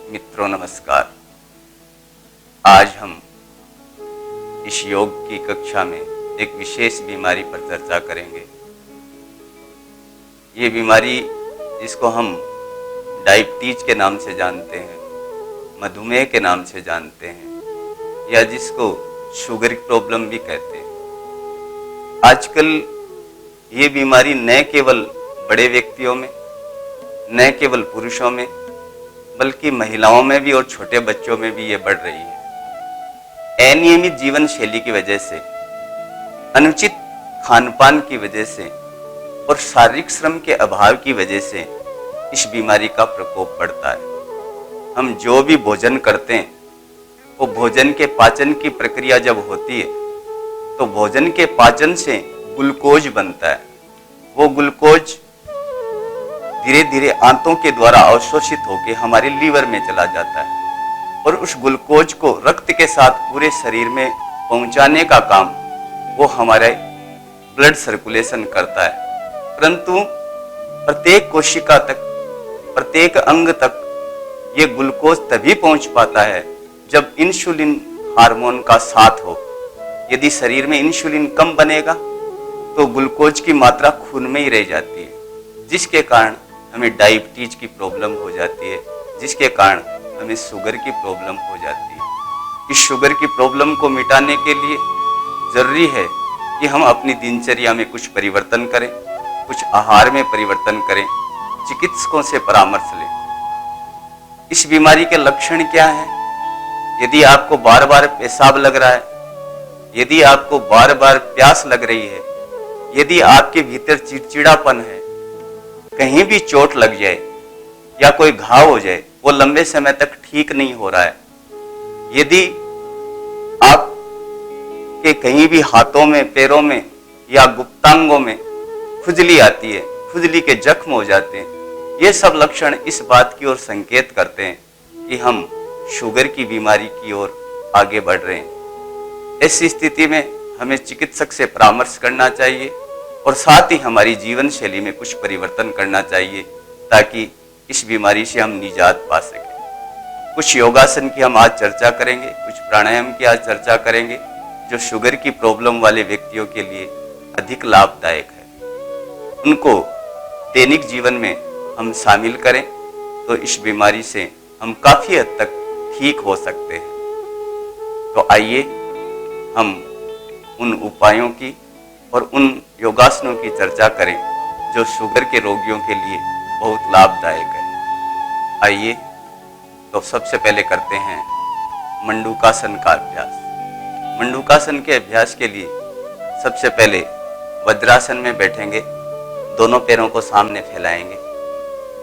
मित्रों नमस्कार। आज हम इस योग की कक्षा में एक विशेष बीमारी पर चर्चा करेंगे। ये बीमारी जिसको हम डायबिटीज के नाम से जानते हैं, मधुमेह के नाम से जानते हैं, या जिसको शुगर की प्रॉब्लम भी कहते हैं। आजकल ये बीमारी न केवल बड़े व्यक्तियों में, न केवल पुरुषों में, बल्कि महिलाओं में भी और छोटे बच्चों में भी ये बढ़ रही है। अनियमित जीवन शैली की वजह से, अनुचित खान-पान की वजह से और शारीरिक श्रम के अभाव की वजह से इस बीमारी का प्रकोप बढ़ता है। हम जो भी भोजन करते हैं, वो भोजन के पाचन की प्रक्रिया जब होती है तो भोजन के पाचन से ग्लूकोज बनता है। वो ग्लूकोज धीरे धीरे आंतों के द्वारा अवशोषित होकर हमारे लीवर में चला जाता है और उस ग्लूकोज को रक्त के साथ पूरे शरीर में पहुंचाने का काम वो हमारे ब्लड सर्कुलेशन करता है। परंतु प्रत्येक कोशिका तक, प्रत्येक अंग तक ये ग्लूकोज तभी पहुंच पाता है जब इंसुलिन हार्मोन का साथ हो। यदि शरीर में इंसुलिन कम बनेगा तो ग्लूकोज की मात्रा खून में ही रह जाती है, जिसके कारण हमें डायबिटीज की प्रॉब्लम हो जाती है, जिसके कारण हमें शुगर की प्रॉब्लम हो जाती है। इस शुगर की प्रॉब्लम को मिटाने के लिए जरूरी है कि हम अपनी दिनचर्या में कुछ परिवर्तन करें, कुछ आहार में परिवर्तन करें, चिकित्सकों से परामर्श लें। इस बीमारी के लक्षण क्या हैं? यदि आपको बार बार पेशाब लग रहा है, यदि आपको बार बार प्यास लग रही है, यदि आपके भीतर चिड़चिड़ापन है, कहीं भी चोट लग जाए या कोई घाव हो जाए, वो लंबे समय तक ठीक नहीं हो रहा है, यदि आप के कहीं भी हाथों में, पैरों में या गुप्तांगों में खुजली आती है, खुजली के जख्म हो जाते हैं, ये सब लक्षण इस बात की ओर संकेत करते हैं कि हम शुगर की बीमारी की ओर आगे बढ़ रहे हैं। ऐसी स्थिति में हमें चिकित्सक से परामर्श करना चाहिए और साथ ही हमारी जीवन शैली में कुछ परिवर्तन करना चाहिए ताकि इस बीमारी से हम निजात पा सकें। कुछ योगासन की हम आज चर्चा करेंगे, कुछ प्राणायाम की आज चर्चा करेंगे जो शुगर की प्रॉब्लम वाले व्यक्तियों के लिए अधिक लाभदायक है। उनको दैनिक जीवन में हम शामिल करें तो इस बीमारी से हम काफी हद तक ठीक हो सकते हैं। तो आइए हम उन उपायों की और उन योगासनों की चर्चा करें जो शुगर के रोगियों के लिए बहुत लाभदायक है। आइए तो सबसे पहले करते हैं मंडूकासन का अभ्यास। मंडूकासन के अभ्यास के लिए सबसे पहले वज्रासन में बैठेंगे, दोनों पैरों को सामने फैलाएंगे।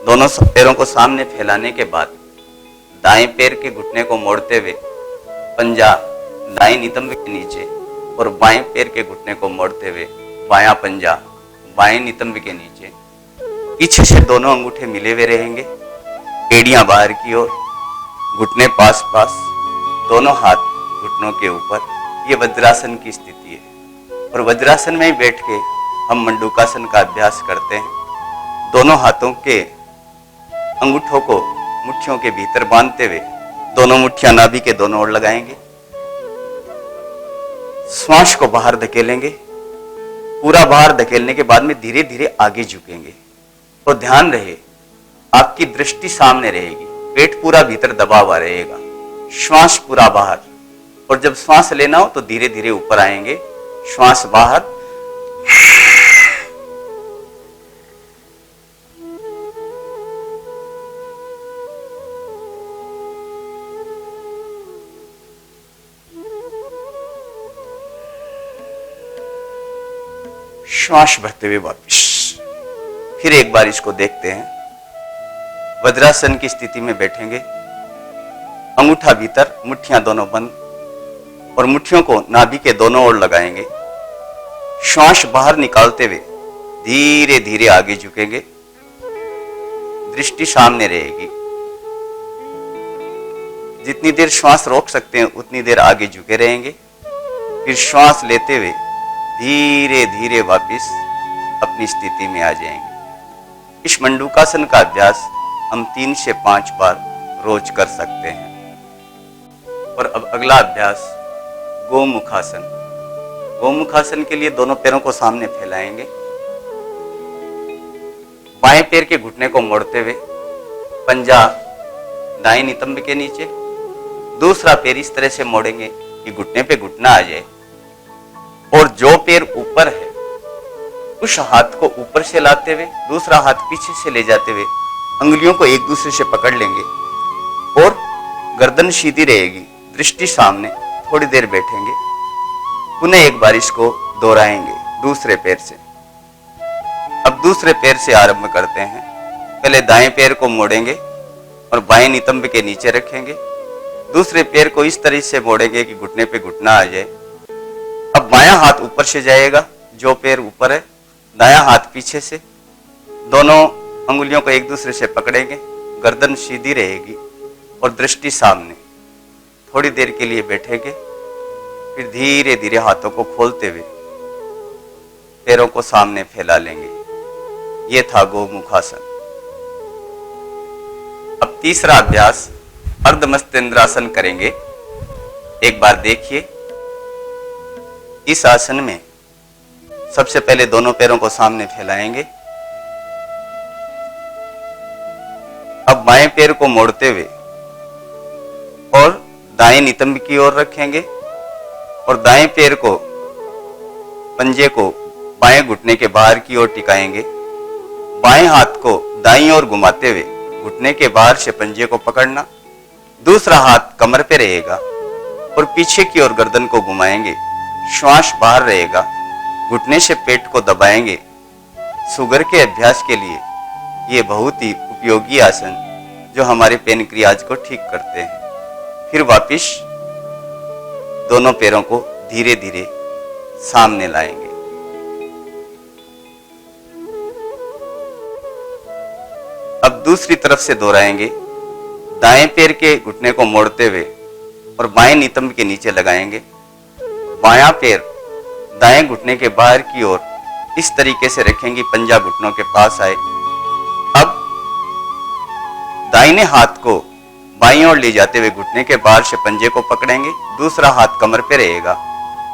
दोनों पैरों को सामने फैलाने के बाद दाएं पैर के घुटने को मोड़ते हुए पंजा दाएं नितंब के नीचे और बाएं पैर के घुटने को मोड़ते हुए बायां पंजा बाएं नितंब के नीचे, पीछे से दोनों अंगूठे मिले हुए रहेंगे, एड़ियां बाहर की ओर, घुटने पास पास, दोनों हाथ घुटनों के ऊपर। ये वज्रासन की स्थिति है और वज्रासन में ही बैठ के हम मंडूकासन का अभ्यास करते हैं। दोनों हाथों के अंगूठों को मुट्ठियों के भीतर बांधते हुए दोनों मुट्ठियां नाभि के दोनों ओर लगाएंगे। श्वास को बाहर धकेलेंगे। पूरा बाहर धकेलने के बाद में धीरे धीरे आगे झुकेंगे और ध्यान रहे आपकी दृष्टि सामने रहेगी, पेट पूरा भीतर दबा हुआ रहेगा, श्वास पूरा बाहर। और जब श्वास लेना हो तो धीरे धीरे ऊपर आएंगे, श्वास बाहर, श्वास भरते हुए वापिस। फिर एक बार इसको देखते हैं। वज्रासन की स्थिति में बैठेंगे, अंगूठा भीतर, मुट्ठियां दोनों बंद और मुट्ठियों को नाभि के दोनों ओर लगाएंगे। श्वास बाहर निकालते हुए धीरे धीरे आगे झुकेंगे, दृष्टि सामने रहेगी। जितनी देर श्वास रोक सकते हैं उतनी देर आगे झुके रहेंगे। फिर श्वास लेते हुए धीरे धीरे वापस अपनी स्थिति में आ जाएंगे। इस मंडूकासन का अभ्यास हम 3 से 5 बार रोज कर सकते हैं। और अब अगला अभ्यास गोमुखासन। गोमुखासन के लिए दोनों पैरों को सामने फैलाएंगे, बाएं पैर के घुटने को मोड़ते हुए पंजा दाएं नितंब के नीचे, दूसरा पैर इस तरह से मोड़ेंगे कि घुटने पे घुटना आ जाए, और जो पैर ऊपर है उस हाथ को ऊपर से लाते हुए दूसरा हाथ पीछे से ले जाते हुए अंगुलियों को एक दूसरे से पकड़ लेंगे और गर्दन सीधी रहेगी, दृष्टि सामने। थोड़ी देर बैठेंगे, पुनः एक बार इसको दोहराएंगे दूसरे पैर से। अब दूसरे पैर से आरंभ करते हैं। पहले दाएं पैर को मोड़ेंगे और बाएं नितंब के नीचे रखेंगे, दूसरे पैर को इस तरह से मोड़ेंगे कि घुटने पे घुटना आ जाए। अब बायां हाथ ऊपर से जाएगा, जो पैर ऊपर है, दायां हाथ पीछे से, दोनों अंगुलियों को एक दूसरे से पकड़ेंगे, गर्दन सीधी रहेगी और दृष्टि सामने। थोड़ी देर के लिए बैठेंगे, फिर धीरे धीरे हाथों को खोलते हुए पैरों को सामने फैला लेंगे। ये था गोमुखासन। अब तीसरा अभ्यास अर्धमस्तेंद्रासन करेंगे। एक बार देखिए, इस आसन में सबसे पहले दोनों पैरों को सामने फैलाएंगे। अब बाएं पैर को मोड़ते हुए और दाएं नितंब की ओर रखेंगे और दाएं पैर को, पंजे को बाएं घुटने के बाहर की ओर टिकाएंगे। बाएं हाथ को दाईं ओर घुमाते हुए घुटने के बाहर से पंजे को पकड़ना, दूसरा हाथ कमर पे रहेगा और पीछे की ओर गर्दन को घुमाएंगे। श्वास बाहर रहेगा, घुटने से पेट को दबाएंगे। शुगर के अभ्यास के लिए ये बहुत ही उपयोगी आसन जो हमारे पेनक्रियाज को ठीक करते हैं। फिर वापिस दोनों पैरों को धीरे धीरे सामने लाएंगे। अब दूसरी तरफ से दोहराएंगे। दाएं पैर के घुटने को मोड़ते हुए और बाएं नितंब के नीचे लगाएंगे। बायां पैर दाएं घुटने के बाहर की ओर इस तरीके से रखेंगे, पंजा घुटनों के पास आए। अब दाहिने हाथ को बाईं ओर ले जाते हुए घुटने के बाहर से पंजे को पकड़ेंगे, दूसरा हाथ कमर पे रहेगा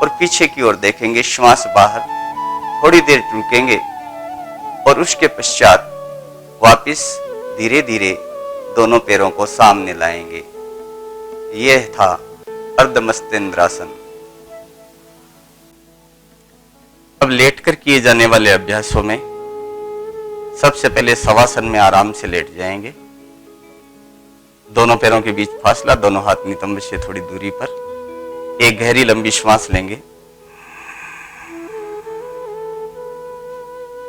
और पीछे की ओर देखेंगे, श्वास बाहर। थोड़ी देर रुकेंगे और उसके पश्चात वापिस धीरे धीरे दोनों पैरों को सामने लाएंगे। यह था अर्धमस्तेंद्रासन। अब लेटकर किए जाने वाले अभ्यासों में सबसे पहले शवासन में आराम से लेट जाएंगे। दोनों पैरों के बीच फासला, दोनों हाथ नितंब से थोड़ी दूरी पर। एक गहरी लंबी श्वास लेंगे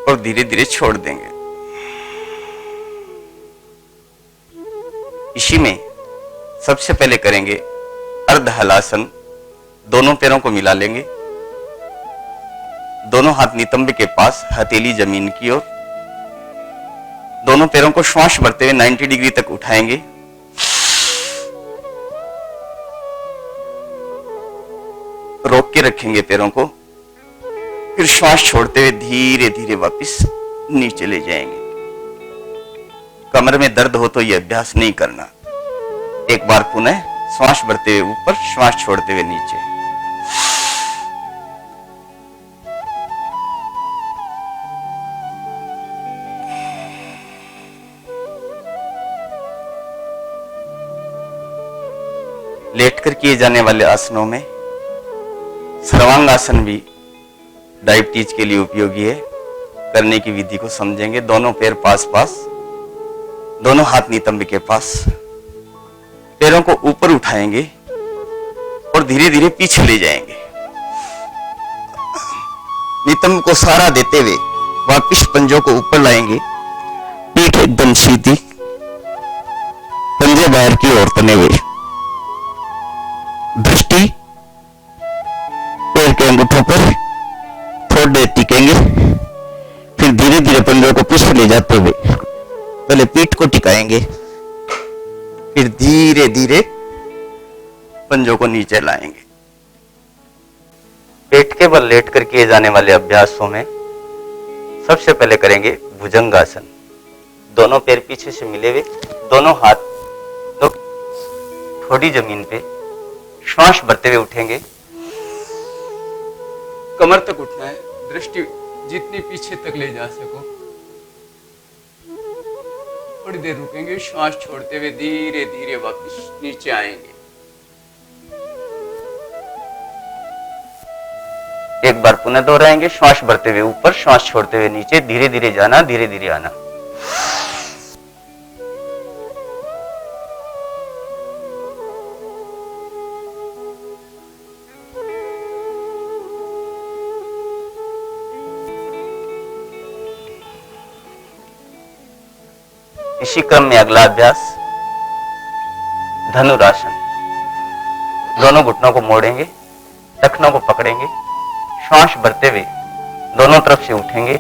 और धीरे धीरे छोड़ देंगे। इसी में सबसे पहले करेंगे अर्ध हलासन। दोनों पैरों को मिला लेंगे, दोनों हाथ नितंब के पास, हथेली जमीन की ओर। दोनों पैरों को श्वास भरते हुए 90 डिग्री तक उठाएंगे। रोक के रखेंगे पैरों को, फिर श्वास छोड़ते हुए धीरे धीरे वापस नीचे ले जाएंगे। कमर में दर्द हो तो यह अभ्यास नहीं करना। एक बार पुनः श्वास भरते हुए ऊपर, श्वास छोड़ते हुए नीचे। लेटकर किए जाने वाले आसनों में सर्वांगासन भी डायबिटीज के लिए उपयोगी है। करने की विधि को समझेंगे। दोनों पैर पास पास, दोनों हाथ नितंब के पास। पैरों को ऊपर उठाएंगे और धीरे धीरे पीछे ले जाएंगे। नितंब को सहारा देते हुए वापिस पंजों को ऊपर लाएंगे। पीठ एकदम सीधी, पंजे बाहर की ओर तने हुए। दृष्टि पैर के अंगूठों पर, थोड़ी पंजों को पीछे ले जाते हुए पहले पीठ को टिकाएंगे, फिर धीरे धीरे पंजों को नीचे लाएंगे। पेट के बल लेटकर किए जाने वाले अभ्यासों में सबसे पहले करेंगे भुजंगासन। दोनों पैर पीछे से मिले हुए, दोनों हाथ तो थोड़ी जमीन पे, श्वास भरते हुए उठेंगे। कमर तक उठना है, दृष्टि जितनी पीछे तक ले जा सको। थोड़ी देर रुकेंगे, श्वास छोड़ते हुए धीरे धीरे वापस नीचे आएंगे। एक बार पुनः दोहराएंगे, श्वास भरते हुए ऊपर, श्वास छोड़ते हुए नीचे, धीरे धीरे जाना, धीरे धीरे आना। इसी क्रम में अगला अभ्यास धनुरासन। दोनों घुटनों को मोड़ेंगे, टखनों को पकड़ेंगे, श्वास भरते हुए दोनों तरफ से उठेंगे,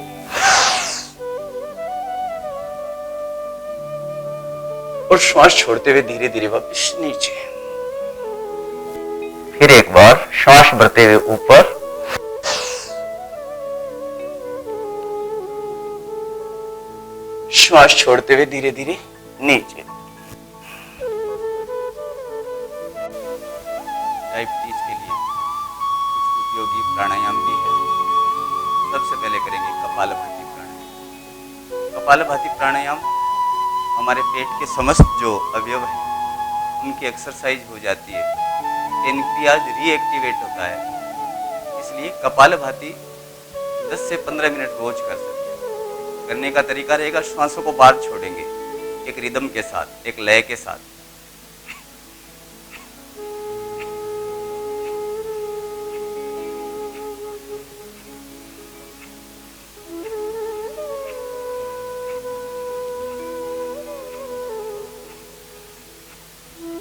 और श्वास छोड़ते हुए धीरे धीरे वापस नीचे। फिर एक बार श्वास भरते हुए ऊपर, श्वास छोड़ते हुए धीरे धीरे नीचे। डायबिटीज के लिए कुछ उपयोगी प्राणायाम भी है। सबसे पहले करेंगे कपालभाति प्राणायाम। कपालभाति प्राणायाम हमारे पेट के समस्त जो अवयव हैं उनकी एक्सरसाइज हो जाती है, पेनक्रियाज रीएक्टिवेट होता है। इसलिए कपालभाति 10 से 15 मिनट रोज कर सकते हैं। करने का तरीका रहेगा, श्वासों को बाहर छोड़ेंगे एक रिदम के साथ, एक लय के साथ।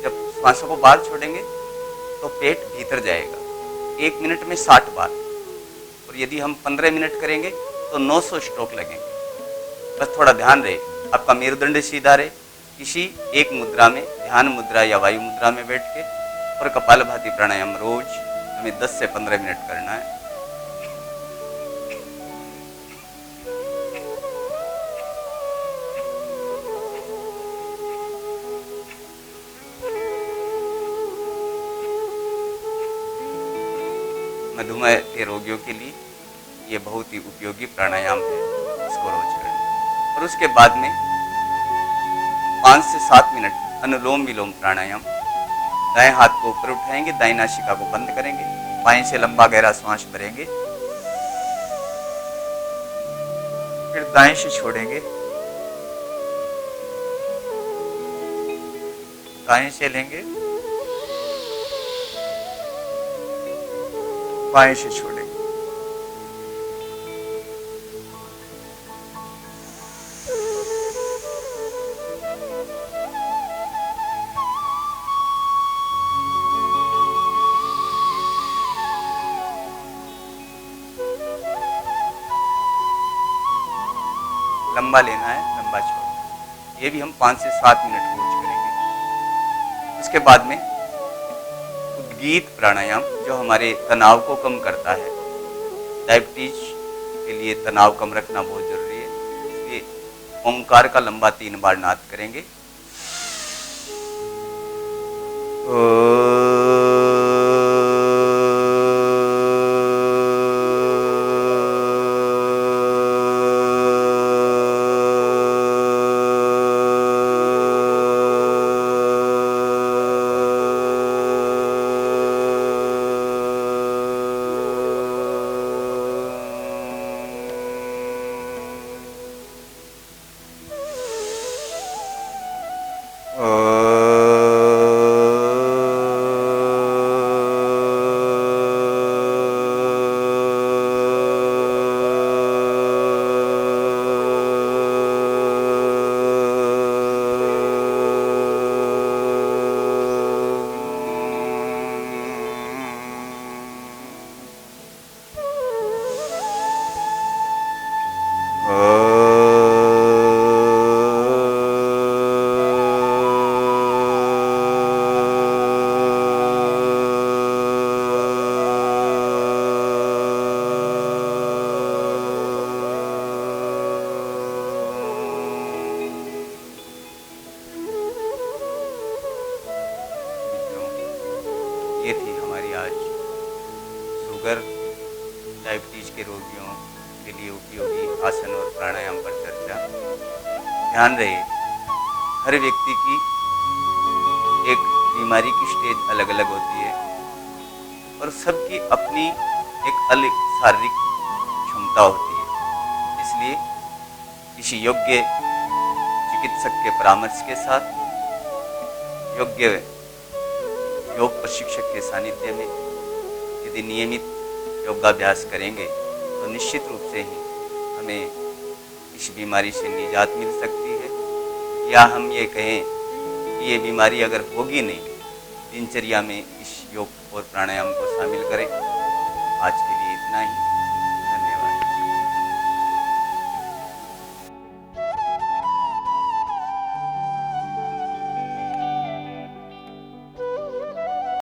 जब श्वासों को बाहर छोड़ेंगे तो पेट भीतर जाएगा 1 मिनट में 60 बार, और यदि हम 15 मिनट करेंगे तो 900 स्ट्रोक लगेंगे। बस थोड़ा ध्यान रहे, आपका मेरुदंड सीधा रहे, किसी एक मुद्रा में, ध्यान मुद्रा या वायु मुद्रा में बैठ के, और कपालभाति प्राणायाम रोज हमें 10 से 15 मिनट करना है। मधुमेह के रोगियों के लिए ये बहुत ही उपयोगी प्राणायाम है, इसको रोज करें। और उसके बाद में 5 से 7 मिनट अनुलोम विलोम प्राणायाम। दाएं हाथ को ऊपर उठाएंगे, दाएं नासिका को बंद करेंगे, बाएं से लंबा गहरा सांस भरेंगे, फिर दाएं से छोड़ेंगे, दाएं से लेंगे, बाएं से छोड़ेंगे। लंबा लेना है, लंबा छोड़ना। ये भी हम 5 से 7 मिनट रोज करेंगे। उसके बाद में उद्गीत प्राणायाम, जो हमारे तनाव को कम करता है। डायबिटीज के लिए तनाव कम रखना बहुत जरूरी है, इसलिए ओंकार का लंबा 3 बार नाद करेंगे। डायबिटीज के रोगियों के लिए उपयोगी आसन और प्राणायाम पर चर्चा। ध्यान रहे, हर व्यक्ति की एक बीमारी की स्टेज अलग अलग होती है और सबकी अपनी एक अलग शारीरिक क्षमता होती है। इसलिए किसी योग्य चिकित्सक के परामर्श के साथ, योग्य योग प्रशिक्षक के सानिध्य में यदि नियमित योगाभ्यास करेंगे तो निश्चित रूप से ही हमें इस बीमारी से निजात मिल सकती है। या हम ये कहें कि ये बीमारी अगर होगी नहीं, दिनचर्या में इस योग और प्राणायाम को शामिल करें। आज के लिए